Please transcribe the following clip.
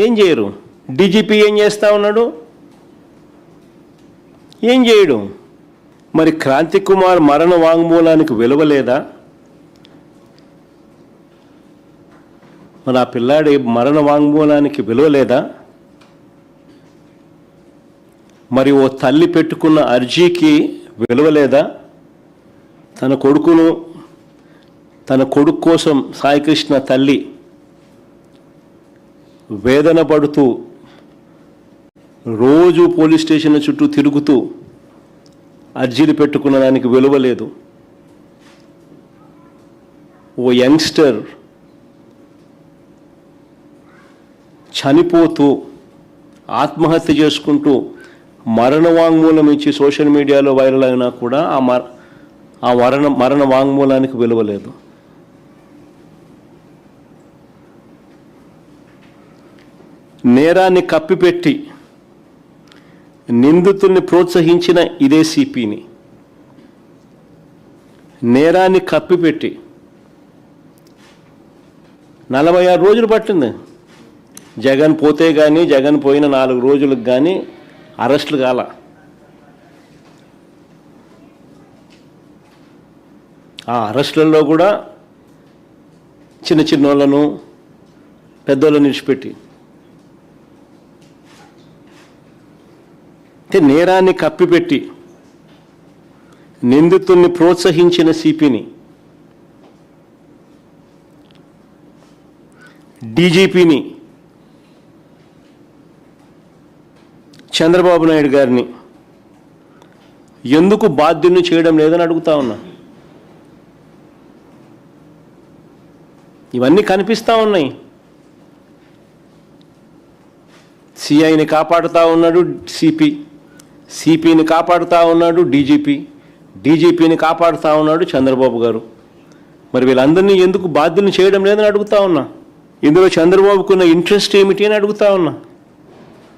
ఏం చేయరు. డీజీపీ ఏం చేస్తూ ఉన్నాడు? ఏం చేయడు. మరి క్రాంతి కుమార్ మరణ వాంగ్మూలానికి విలువ లేదా? మరి ఆ పిల్లాడి మరణ వాంగ్మూలానికి విలువ లేదా? మరి ఓ తల్లి పెట్టుకున్న అర్జీకి విలువ లేదా? తన కొడుకు కోసం సాయికృష్ణ తల్లి వేదన పడుతూ రోజు పోలీస్ స్టేషన్ల చుట్టూ తిరుగుతూ అర్జీలు పెట్టుకున్న దానికి విలువ లేదు. ఓ యంగ్స్టర్ చనిపోతూ ఆత్మహత్య చేసుకుంటూ మరణ వాంగ్మూలం ఇచ్చి సోషల్ మీడియాలో వైరల్ అయినా కూడా ఆ మరణ వాంగ్మూలానికి విలువ లేదు. నేరాన్ని కప్పిపెట్టి నిందితుల్ని ప్రోత్సహించిన ఇదే సిపిని, నేరాన్ని కప్పిపెట్టి 46 రోజులు పట్టింది. జగన్ పోతే కానీ, జగన్ పోయిన 4 రోజులకు కానీ అరెస్టులు కాల. ఆ అరెస్టులలో కూడా చిన్న వాళ్ళను పెద్దోళ్ళని విడిచిపెట్టి నేరాన్ని కప్పిపెట్టి నిందితుల్ని ప్రోత్సహించిన సిపిని, డీజీపీని, చంద్రబాబు నాయుడు గారిని ఎందుకు బాధ్యుల్ని చేయడం లేదని అడుగుతా ఉన్నా. ఇవన్నీ కనిపిస్తూ ఉన్నాయి. సిఐని కాపాడుతూ ఉన్నాడు సిపిని కాపాడుతూ ఉన్నాడు డీజీపీని కాపాడుతూ ఉన్నాడు చంద్రబాబు గారు. మరి వీళ్ళందరినీ ఎందుకు బాధ్యుల్ని చేయడం లేదని అడుగుతా ఉన్నా. ఇందులో చంద్రబాబుకున్న ఇంట్రెస్ట్ ఏమిటి అని అడుగుతా ఉన్నా.